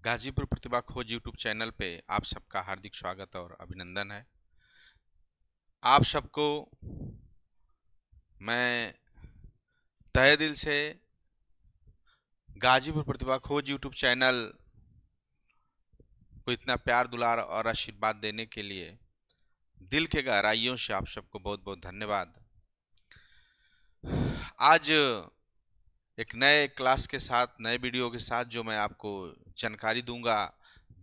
गाजीपुर प्रतिभा खोज YouTube channel पे आप सबका हार्दिक स्वागत और अभिनंदन है। आप सबको मैं तहे दिल से गाजीपुर प्रतिभा खोज यूट्यूब चैनल को इतना प्यार दुलार और आशीर्वाद देने के लिए दिल के गहराइयों से आप सबको बहुत बहुत धन्यवाद। आज एक नए क्लास के साथ, नए वीडियो के साथ जो मैं आपको जानकारी दूंगा,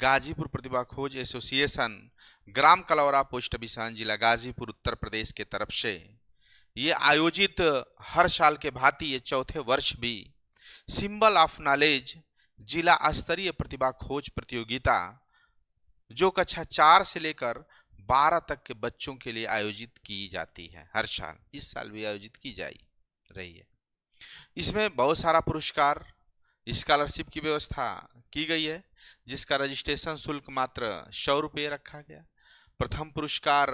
गाजीपुर प्रतिभा खोज एसोसिएशन ग्राम कलौरा पोस्ट अभिसान जिला गाजीपुर उत्तर प्रदेश के तरफ से ये आयोजित हर साल के भांति ये चौथे वर्ष भी सिंबल ऑफ नॉलेज जिला स्तरीय प्रतिभा खोज प्रतियोगिता जो कक्षा 4 से लेकर 12 तक के बच्चों के लिए आयोजित की जाती है। हर साल, इस साल भी आयोजित की जा रही है। इसमें बहुत सारा पुरस्कार, स्कॉलरशिप की व्यवस्था की गई है, जिसका रजिस्ट्रेशन शुल्क मात्र 100 रुपये रखा गया। प्रथम पुरस्कार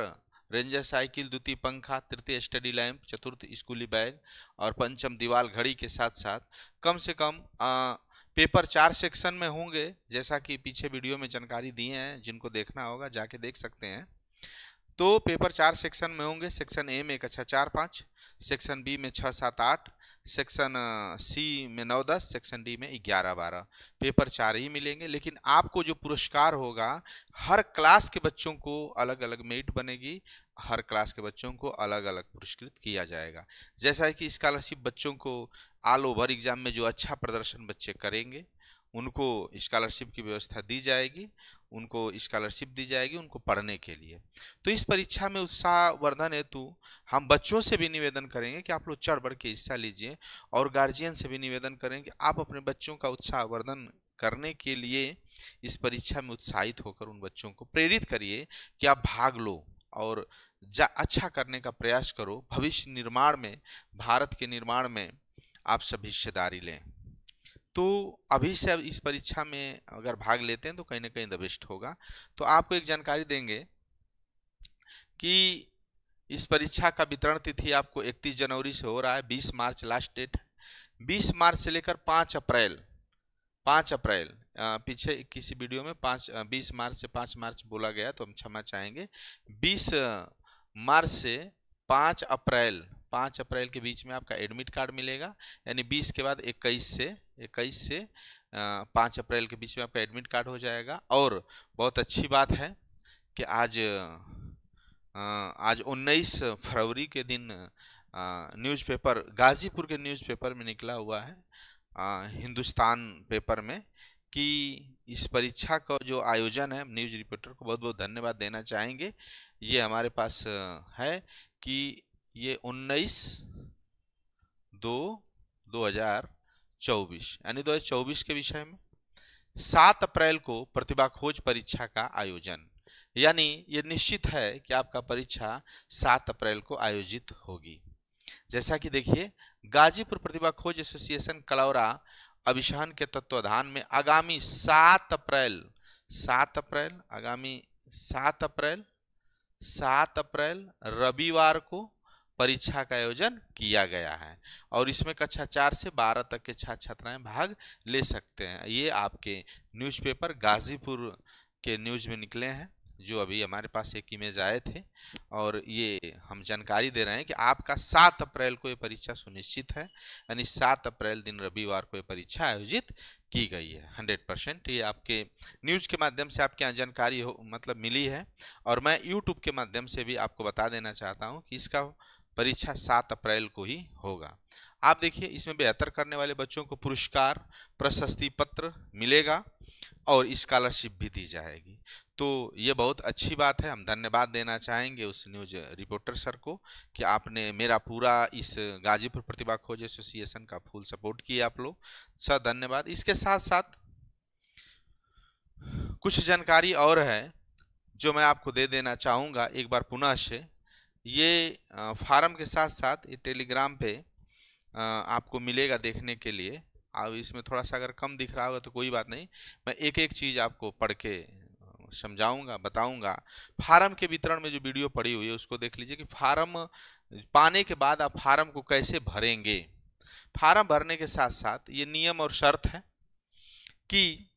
रेंजर साइकिल, द्वितीय पंखा, तृतीय स्टडी लैंप, चतुर्थ स्कूली बैग और पंचम दीवाल घड़ी के साथ साथ कम से कम पेपर 4 सेक्शन में होंगे, जैसा कि पीछे वीडियो में जानकारी दी है। जिनको देखना होगा जाके देख सकते हैं। तो पेपर 4 सेक्शन में होंगे। सेक्शन ए में कक्षा 4-5, सेक्शन बी में 6-7-8, सेक्शन सी में 9-10, सेक्शन डी में 11-12। पेपर 4 ही मिलेंगे, लेकिन आपको जो पुरस्कार होगा हर क्लास के बच्चों को अलग अलग मेरिट बनेगी, हर क्लास के बच्चों को अलग अलग पुरस्कृत किया जाएगा। जैसा कि स्कॉलरशिप बच्चों को ऑल ओवर एग्जाम में जो अच्छा प्रदर्शन बच्चे करेंगे उनको स्कॉलरशिप की व्यवस्था दी जाएगी, उनको स्कॉलरशिप दी जाएगी उनको पढ़ने के लिए। तो इस परीक्षा में उत्साह वर्धन हेतु हम बच्चों से भी निवेदन करेंगे कि आप लोग चढ़ बढ़ के हिस्सा लीजिए, और गार्जियन से भी निवेदन करेंगे कि आप अपने बच्चों का उत्साह वर्धन करने के लिए इस परीक्षा में उत्साहित होकर उन बच्चों को प्रेरित करिए कि आप भाग लो और अच्छा करने का प्रयास करो। भविष्य निर्माण में, भारत के निर्माण में आप सब हिस्सेदारी लें। तो अभी से अब इस परीक्षा में अगर भाग लेते हैं तो कहीं ना कहीं द बेस्ट होगा। तो आपको एक जानकारी देंगे कि इस परीक्षा का वितरण तिथि आपको 31 जनवरी से हो रहा है। 20 मार्च लास्ट डेट है। 20 मार्च से लेकर 5 अप्रैल पीछे किसी वीडियो में 20 मार्च से 5 मार्च बोला गया, तो हम क्षमा चाहेंगे। 20 मार्च से 5 अप्रैल के बीच में आपका एडमिट कार्ड मिलेगा। यानी 20 के बाद 21 से 5 अप्रैल के बीच में आपका एडमिट कार्ड हो जाएगा। और बहुत अच्छी बात है कि आज 19 फरवरी के दिन न्यूज़पेपर, गाजीपुर के न्यूज़पेपर में निकला हुआ है, हिंदुस्तान पेपर में, कि इस परीक्षा का जो आयोजन है, न्यूज़ रिपोर्टर को बहुत बहुत धन्यवाद देना चाहेंगे। ये हमारे पास है कि ये 19/2/2024 यानी 2024 के विषय में 7 अप्रैल को प्रतिभा खोज परीक्षा का आयोजन, यानी ये निश्चित है कि आपका परीक्षा 7 अप्रैल को आयोजित होगी। जैसा कि देखिए, गाजीपुर प्रतिभा खोज एसोसिएशन कलौरा अभिशान के तत्वाधान में आगामी 7 अप्रैल रविवार को परीक्षा का आयोजन किया गया है, और इसमें कक्षा 4 से 12 तक के छात्र छात्राएं भाग ले सकते हैं। ये आपके न्यूज़पेपर गाजीपुर के न्यूज़ में निकले हैं, जो अभी हमारे पास एक इमेज आए थे, और ये हम जानकारी दे रहे हैं कि आपका 7 अप्रैल को ये परीक्षा सुनिश्चित है। यानी 7 अप्रैल दिन रविवार को ये परीक्षा आयोजित की गई है। 100% ये आपके न्यूज़ के माध्यम से आपके यहाँ जानकारी मिली है, और मैं यूट्यूब के माध्यम से भी आपको बता देना चाहता हूँ कि इसका परीक्षा 7 अप्रैल को ही होगा। आप देखिए, इसमें बेहतर करने वाले बच्चों को पुरस्कार, प्रशस्ति पत्र मिलेगा और स्कॉलरशिप भी दी जाएगी। तो ये बहुत अच्छी बात है। हम धन्यवाद देना चाहेंगे उस न्यूज़ रिपोर्टर सर को कि आपने मेरा पूरा इस गाजीपुर प्रतिभा खोज एसोसिएशन का फुल सपोर्ट किया। आप लोग सर धन्यवाद। इसके साथ साथ कुछ जानकारी और है जो मैं आपको दे देना चाहूँगा एक बार पुनः से। ये फार्म के साथ साथ ये टेलीग्राम पे आपको मिलेगा देखने के लिए। अब इसमें थोड़ा सा अगर कम दिख रहा होगा तो कोई बात नहीं, मैं एक एक चीज़ आपको पढ़ के समझाऊंगा, बताऊंगा। फार्म के वितरण में जो वीडियो पड़ी हुई है उसको देख लीजिए कि फार्म पाने के बाद आप फार्म को कैसे भरेंगे। फार्म भरने के साथ साथ ये नियम और शर्त है कि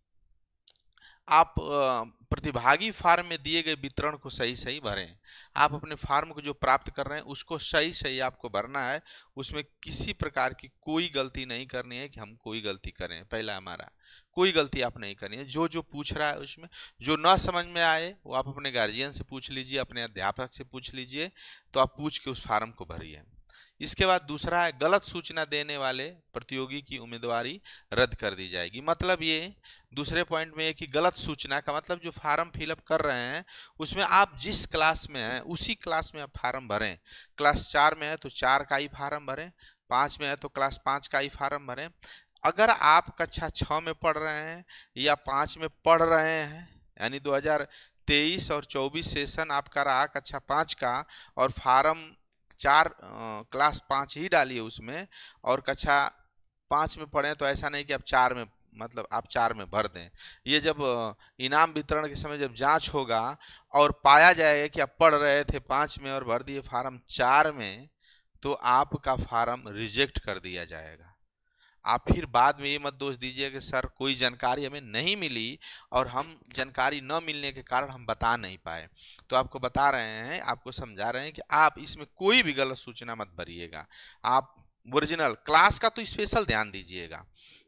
आप प्रतिभागी फार्म में दिए गए वितरण को सही सही भरें। आप अपने फार्म को जो प्राप्त कर रहे हैं उसको सही सही आपको भरना है। उसमें किसी प्रकार की कोई गलती नहीं करनी है कि हम कोई गलती करें। पहला हमारा कोई गलती आप नहीं करनी है। जो जो पूछ रहा है उसमें जो न समझ में आए वो आप अपने गार्जियन से पूछ लीजिए, अपने अध्यापक से पूछ लीजिए, तो आप पूछ के उस फार्म को भरिए। इसके बाद दूसरा है, गलत सूचना देने वाले प्रतियोगी की उम्मीदवारी रद्द कर दी जाएगी। मतलब ये दूसरे पॉइंट में है कि गलत सूचना का मतलब जो फार्म फिलअप कर रहे हैं उसमें आप जिस क्लास में हैं उसी क्लास में आप फार्म भरें। क्लास 4 में है तो 4 का ही फार्म भरें, 5 में है तो क्लास 5 का ही फार्म भरें। अगर आप कक्षा 6 में पढ़ रहे हैं या 5 में पढ़ रहे हैं, यानी 2023 और 24 सेशन आपका रहा कक्षा 5 का, और फार्म 4 क्लास 5 ही डालिए उसमें, और कक्षा 5 में पढ़ें, तो ऐसा नहीं कि आप 4 में मतलब आप 4 में भर दें। ये जब इनाम वितरण के समय जब जांच होगा और पाया जाएगा कि आप पढ़ रहे थे 5 में और भर दिए फार्म 4 में, तो आपका फार्म रिजेक्ट कर दिया जाएगा। आप फिर बाद में ये मत दोष दीजिए कि सर कोई जानकारी हमें नहीं मिली और हम जानकारी न मिलने के कारण हम बता नहीं पाए। तो आपको बता रहे हैं, आपको समझा रहे हैं कि आप इसमें कोई भी गलत सूचना मत भरिएगा। आप ओरिजिनल क्लास का तो स्पेशल ध्यान दीजिएगा,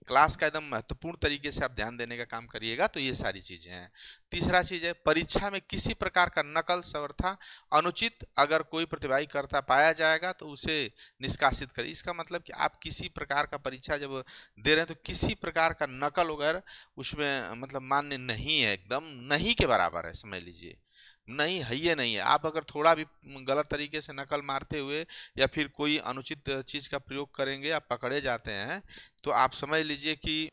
क्लास का एकदम महत्वपूर्ण तरीके से आप ध्यान देने का काम करिएगा। तो ये सारी चीजें हैं। तीसरा चीज है, परीक्षा में किसी प्रकार का नकल, सर्वथा अनुचित अगर कोई प्रतिभागी करता पाया जाएगा तो उसे निष्कासित करें। इसका मतलब कि आप किसी प्रकार का परीक्षा जब दे रहे हैं तो किसी प्रकार का नकल वगैरह उसमें मतलब मान्य नहीं है, एकदम नहीं के बराबर है, समझ लीजिए। नहीं है, ये नहीं है। आप अगर थोड़ा भी गलत तरीके से नकल मारते हुए या फिर कोई अनुचित चीज का प्रयोग करेंगे, आप पकड़े जाते हैं, तो आप समझ लीजिए कि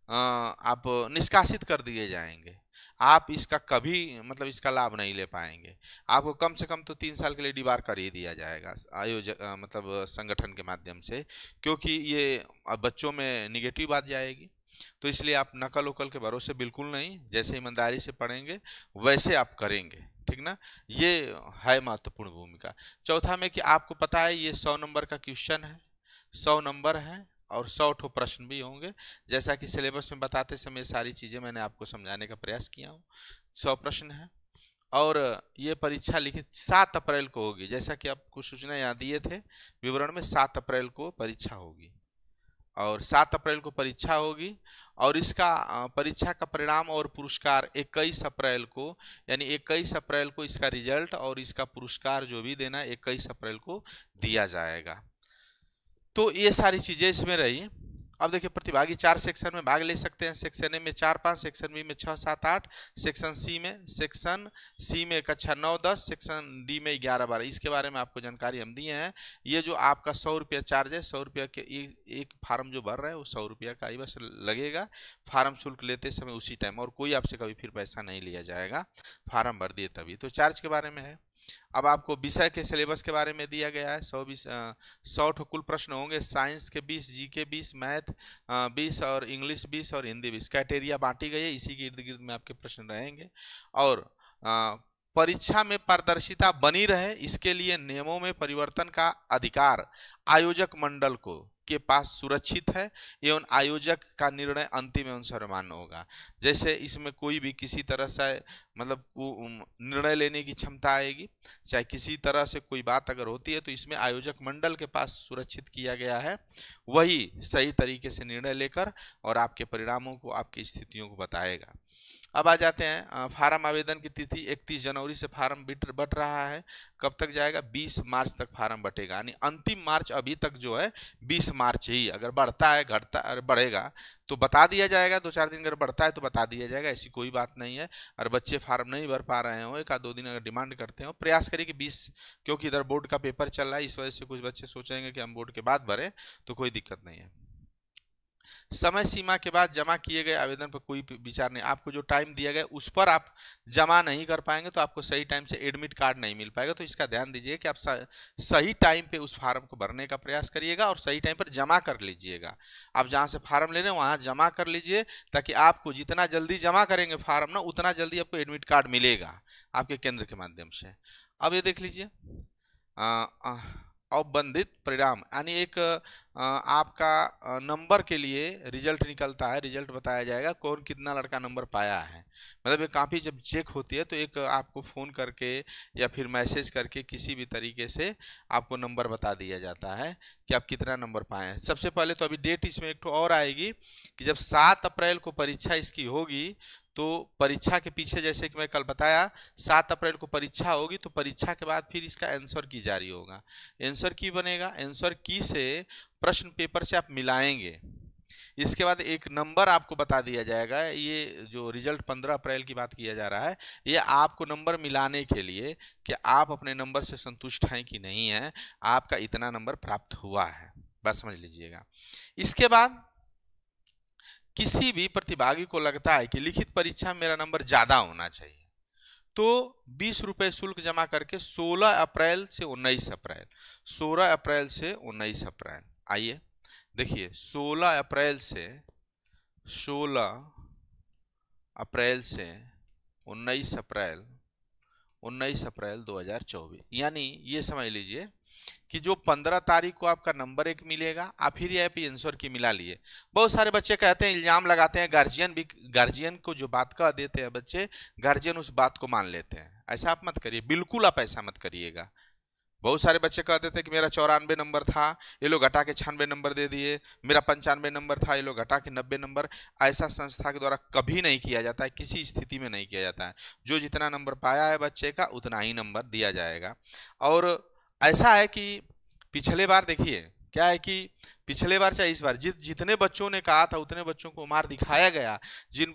आप निष्कासित कर दिए जाएंगे। आप इसका कभी मतलब इसका लाभ नहीं ले पाएंगे। आपको कम से कम तो 3 साल के लिए डिबार कर ही दिया जाएगा आयोजक मतलब संगठन के माध्यम से, क्योंकि ये बच्चों में निगेटिव बात जाएगी। तो इसलिए आप नकल उकल के भरोसे बिल्कुल नहीं, जैसे ईमानदारी से पढ़ेंगे वैसे आप करेंगे, ठीक ना। ये है महत्वपूर्ण भूमिका। चौथा में कि आपको पता है ये 100 नंबर का क्वेश्चन है, 100 नंबर है और 100 ठो प्रश्न भी होंगे। जैसा कि सिलेबस में बताते समय सारी चीजें मैंने आपको समझाने का प्रयास किया हूँ। 100 प्रश्न है और ये परीक्षा लिखित 7 अप्रैल को होगी। जैसा कि आपको सूचना यहाँ दिए थे विवरण में, 7 अप्रैल को परीक्षा होगी और 7 अप्रैल को परीक्षा होगी। और इसका परीक्षा का परिणाम और पुरस्कार 21 अप्रैल को, यानी 21 अप्रैल को इसका रिजल्ट और इसका पुरस्कार जो भी देना 21 अप्रैल को दिया जाएगा। तो ये सारी चीजें इसमें रही। अब देखिए, प्रतिभागी 4 सेक्शन में भाग ले सकते हैं। सेक्शन ए में 4-5, सेक्शन बी में 6-7-8, सेक्शन सी में कक्षा 9-10, सेक्शन डी में 11-12। इसके बारे में आपको जानकारी हम दिए हैं। ये जो आपका 100 रुपया चार्ज है, 100 रुपया के एक फार्म जो भर रहा है वो 100 रुपया का ही बस लगेगा। फार्म शुल्क लेते समय उसी टाइम, और कोई आपसे कभी फिर पैसा नहीं लिया जाएगा, फार्म भर दिए तभी। तो चार्ज के बारे में है। अब आपको विषय के सिलेबस के बारे में दिया गया है। 100 कुल प्रश्न होंगे। साइंस के 20, जीके 20, मैथ 20 और इंग्लिश 20 और हिंदी 20। कैटेरिया बांटी गई है, इसी के इर्द गिर्द में आपके प्रश्न रहेंगे। और परीक्षा में पारदर्शिता बनी रहे, इसके लिए नियमों में परिवर्तन का अधिकार आयोजक मंडल को के पास सुरक्षित है एवं आयोजक का निर्णय अंतिम एवं सर्वमान्य होगा। जैसे इसमें कोई भी किसी तरह से मतलब निर्णय लेने की क्षमता आएगी, चाहे किसी तरह से कोई बात अगर होती है तो इसमें आयोजक मंडल के पास सुरक्षित किया गया है, वही सही तरीके से निर्णय लेकर और आपके परिणामों को, आपकी स्थितियों को बताएगा। अब आ जाते हैं फार्म आवेदन की तिथि 31 जनवरी से फार्म बट रहा है। कब तक जाएगा? 20 मार्च तक फार्म बटेगा, यानी अंतिम मार्च अभी तक जो है 20 मार्च ही। अगर बढ़ता है घटता बढ़ेगा तो बता दिया जाएगा, 2-4 दिन अगर बढ़ता है तो बता दिया जाएगा, ऐसी कोई बात नहीं है। और बच्चे फार्म नहीं भर पा रहे हो, 1-2 दिन अगर डिमांड करते हो, प्रयास करिए कि 20, क्योंकि इधर बोर्ड का पेपर चल रहा है, इस वजह से कुछ बच्चे सोचेंगे कि हम बोर्ड के बाद भरें, तो कोई दिक्कत नहीं है। समय सीमा के बाद जमा किए गए आवेदन पर कोई विचार नहीं। आपको जो टाइम दिया गया उस पर आप जमा नहीं कर पाएंगे तो आपको सही टाइम से एडमिट कार्ड नहीं मिल पाएगा। तो इसका ध्यान दीजिए कि आप सही टाइम पे उस फार्म को भरने का प्रयास करिएगा और सही टाइम पर जमा कर लीजिएगा। आप जहां से फार्म ले रहे हैं वहां जमा कर लीजिए, ताकि आपको जितना जल्दी जमा करेंगे फार्म ना, उतना जल्दी आपको एडमिट कार्ड मिलेगा आपके केंद्र के माध्यम से। अब ये देख लीजिए, अवबंधित परिणाम, यानी एक आपका नंबर के लिए रिजल्ट निकलता है, रिजल्ट बताया जाएगा कौन कितना लड़का नंबर पाया है। मतलब ये काफ़ी जब चेक होती है तो एक आपको फ़ोन करके या फिर मैसेज करके किसी भी तरीके से आपको नंबर बता दिया जाता है कि आप कितना नंबर पाए हैं। सबसे पहले तो अभी डेट इसमें एक तो और आएगी कि जब 7 अप्रैल को परीक्षा इसकी होगी तो परीक्षा के पीछे, जैसे कि मैं कल बताया, 7 अप्रैल को परीक्षा होगी तो परीक्षा के बाद फिर इसका आंसर की जारी होगा। आंसर की बनेगा, आंसर की से प्रश्न पेपर से आप मिलाएंगे। इसके बाद एक नंबर आपको बता दिया जाएगा। ये जो रिजल्ट 15 अप्रैल की बात किया जा रहा है, ये आपको नंबर मिलाने के लिए कि आप अपने नंबर से संतुष्ट हैं कि नहीं है, आपका इतना नंबर प्राप्त हुआ है, बस समझ लीजिएगा। इसके बाद किसी भी प्रतिभागी को लगता है कि लिखित परीक्षा में मेरा नंबर ज्यादा होना चाहिए, तो 20 रुपए शुल्क जमा करके 16 अप्रैल से 19 अप्रैल 16 अप्रैल से 19 अप्रैल आइए देखिए 16 अप्रैल से 19 अप्रैल 2024, यानी ये समझ लीजिए कि जो 15 तारीख को आपका नंबर 1 मिलेगा, आप फिर यहाँ पे आंसर की मिला लिए। बहुत सारे बच्चे कहते हैं, इल्जाम लगाते हैं, गार्जियन को जो बात कह देते हैं बच्चे, गार्जियन उस बात को मान लेते हैं। ऐसा आप मत करिए, बिल्कुल आप ऐसा मत करिएगा। बहुत सारे बच्चे कह देते हैं कि मेरा 94 नंबर था, ये लोग घटा के 96 नंबर दे दिए, मेरा 95 नंबर था, ये लोग घटा के 90 नंबर। ऐसा संस्था के द्वारा कभी नहीं किया जाता है, किसी स्थिति में नहीं किया जाता है। जो जितना नंबर पाया है बच्चे का उतना ही नंबर दिया जाएगा। और ऐसा है कि पिछले बार देखिए क्या है कि पिछले बार चाहे इस बार जितने बच्चों ने कहा था उतने बच्चों को उमार दिखाया गया। जो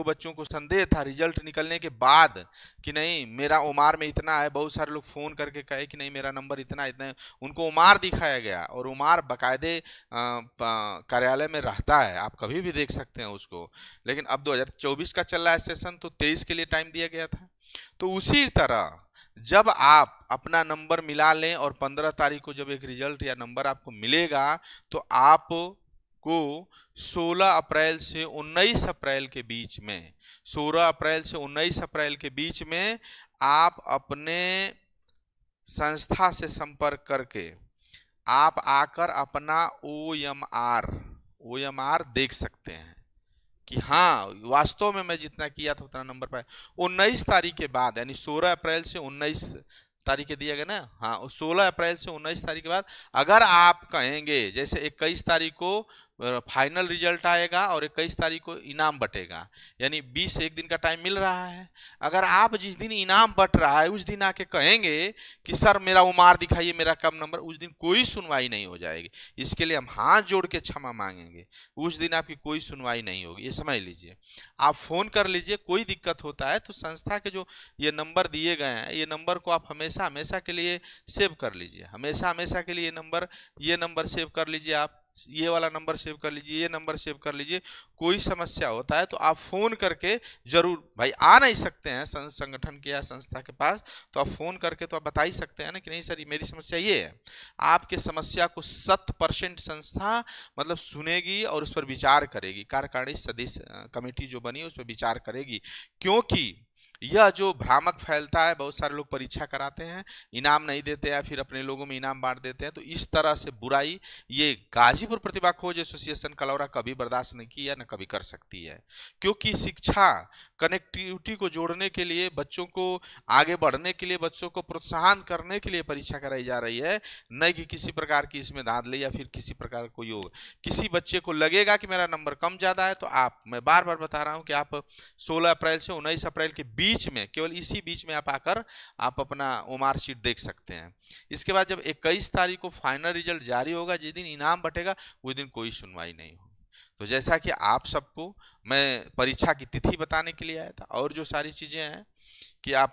बच्चों को संदेह था रिजल्ट निकलने के बाद कि नहीं मेरा उमार में इतना है, बहुत सारे लोग फोन करके कहे कि नहीं मेरा नंबर इतना इतना है, उनको उमार दिखाया गया। और उमार बाकायदे कार्यालय में रहता है, आप कभी भी देख सकते हैं उसको। लेकिन अब 2024 का चल रहा है सेशन, तो 23 के लिए टाइम दिया गया था। तो उसी तरह जब आप अपना नंबर मिला लें और 15 तारीख को जब एक रिजल्ट या नंबर आपको मिलेगा, तो आपको 16 अप्रैल से 19 अप्रैल के बीच में 16 अप्रैल से 19 अप्रैल के बीच में आप अपने संस्था से संपर्क करके आप आकर अपना OMR देख सकते हैं कि हाँ वास्तव में मैं जितना किया था उतना नंबर पाया। 19 तारीख के बाद, यानी 16 अप्रैल से 19 तारीख के दिया गया ना, हाँ 16 अप्रैल से 19 तारीख के बाद अगर आप कहेंगे, जैसे 21 तारीख को फाइनल रिजल्ट आएगा और 21 तारीख को इनाम बटेगा, यानी 20 एक दिन का टाइम मिल रहा है। अगर आप जिस दिन इनाम बट रहा है उस दिन आके कहेंगे कि सर मेरा उमार दिखाइए, मेरा कम नंबर, उस दिन कोई सुनवाई नहीं हो जाएगी। इसके लिए हम हाथ जोड़ के क्षमा मांगेंगे, उस दिन आपकी कोई सुनवाई नहीं होगी, ये समझ लीजिए। आप फोन कर लीजिए, कोई दिक्कत होता है तो संस्था के जो ये नंबर दिए गए हैं, ये नंबर को आप हमेशा हमेशा के लिए सेव कर लीजिए, हमेशा हमेशा के लिए ये नंबर सेव कर लीजिए, आप ये वाला नंबर सेव कर लीजिए, ये नंबर सेव कर लीजिए। कोई समस्या होता है तो आप फोन करके जरूर, भाई आ नहीं सकते हैं संगठन के या संस्था के पास, तो आप फोन करके तो आप बता ही सकते हैं ना कि नहीं सर मेरी समस्या ये है। आपके समस्या को 100% संस्था मतलब सुनेगी और उस पर विचार करेगी, कार्यकारिणी सदस्य कमेटी जो बनी है उस पर विचार करेगी। क्योंकि यह जो भ्रामक फैलता है, बहुत सारे लोग परीक्षा कराते हैं, इनाम नहीं देते हैं, फिर अपने लोगों में इनाम बांट देते हैं, तो इस तरह से बुराई ये गाजीपुर प्रतिभा खोज एसोसिएशन कलौरा कभी बर्दाश्त नहीं की है, न कभी कर सकती है। क्योंकि शिक्षा कनेक्टिविटी को जोड़ने के लिए, बच्चों को आगे बढ़ने के लिए, बच्चों को प्रोत्साहन करने के लिए परीक्षा कराई जा रही है, न कि किसी प्रकार की इसमें धांधली या फिर किसी प्रकार को योग। किसी बच्चे को लगेगा कि मेरा नंबर कम ज्यादा है, तो मैं बार बार बता रहा हूं कि आप 16 अप्रैल से 19 अप्रैल के बीच में, केवल इसी बीच में आप आकर आप अपना OMR शीट देख सकते हैं। इसके बाद जब 21 तारीख को फाइनल रिजल्ट जारी होगा, जिस दिन इनाम बटेगा उस दिन कोई सुनवाई नहीं होगी। तो जैसा कि आप सबको मैं परीक्षा की तिथि बताने के लिए आया था, और जो सारी चीजें हैं कि आप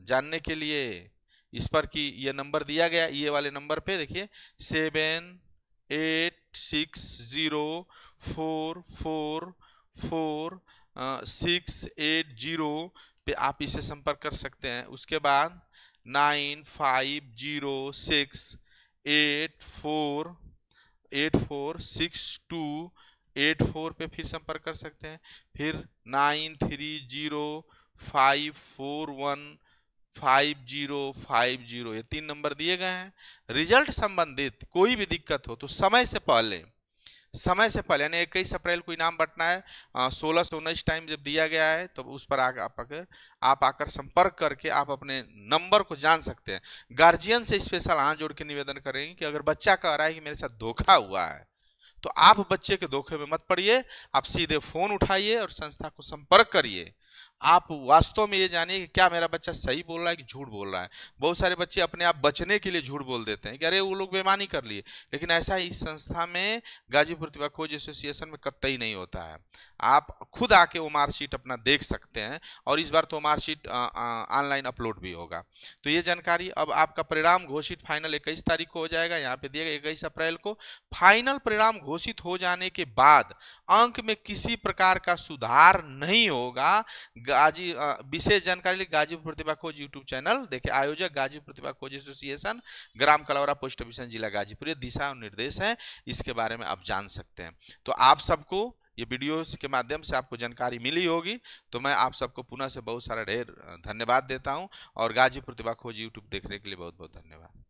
जानने के लिए इस पर कि ये नंबर दिया गया, ये वाले नंबर पे देखिए 7860444680 पे आप इसे संपर्क कर सकते हैं। उसके बाद 9504846284 पे फिर संपर्क कर सकते हैं। फिर 930541 5050, ये 3 नंबर दिए गए हैं। रिजल्ट संबंधित कोई भी दिक्कत हो तो समय से पहले यानी 21 अप्रैल को इनाम बंटना है। 16 से 19 टाइम जब दिया गया है तो उस पर आप आकर संपर्क करके आप अपने नंबर को जान सकते हैं। गार्जियन से स्पेशल हाथ जोड़ के निवेदन करेंगे कि अगर बच्चा कह रहा है कि मेरे साथ धोखा हुआ है तो आप बच्चे के धोखे में मत पड़िए, आप सीधे फोन उठाइए और संस्था को संपर्क करिए। आप वास्तव में ये जानिए कि क्या मेरा बच्चा सही बोल रहा है कि झूठ बोल रहा है। बहुत सारे बच्चे अपने आप बचने के लिए झूठ बोल देते हैं कि अरे वो लोग बेईमानी कर लिए, लेकिन ऐसा इस संस्था में गाजीपुर प्रतिभा खोज एसोसिएशन में कतई नहीं होता है। आप खुद आके वो मार्कशीट अपना देख सकते हैं और इस बार तो मार्कशीट ऑनलाइन अपलोड भी होगा। तो ये जानकारी, अब आपका परिणाम घोषित फाइनल 21 तारीख को हो जाएगा, यहाँ पे दिया गया 21 अप्रैल को। फाइनल परिणाम घोषित हो जाने के बाद अंक में किसी प्रकार का सुधार नहीं होगा। विशेष जानकारी लिए गाजीपुर प्रतिभा खोज यूट्यूब चैनल देखे। आयोजक गाजीपुर प्रतिभा खोज एसोसिएशन, ग्राम कलौरा, पोस्ट डिवीजन, जिला गाजीपुर। ये दिशा और निर्देश है, इसके बारे में आप जान सकते हैं। तो आप सबको ये वीडियोस के माध्यम से आपको जानकारी मिली होगी, तो मैं आप सबको पुनः से बहुत सारा ढेर धन्यवाद देता हूं और गाजीपुर प्रतिभा खोज यूट्यूब देखने के लिए बहुत बहुत धन्यवाद।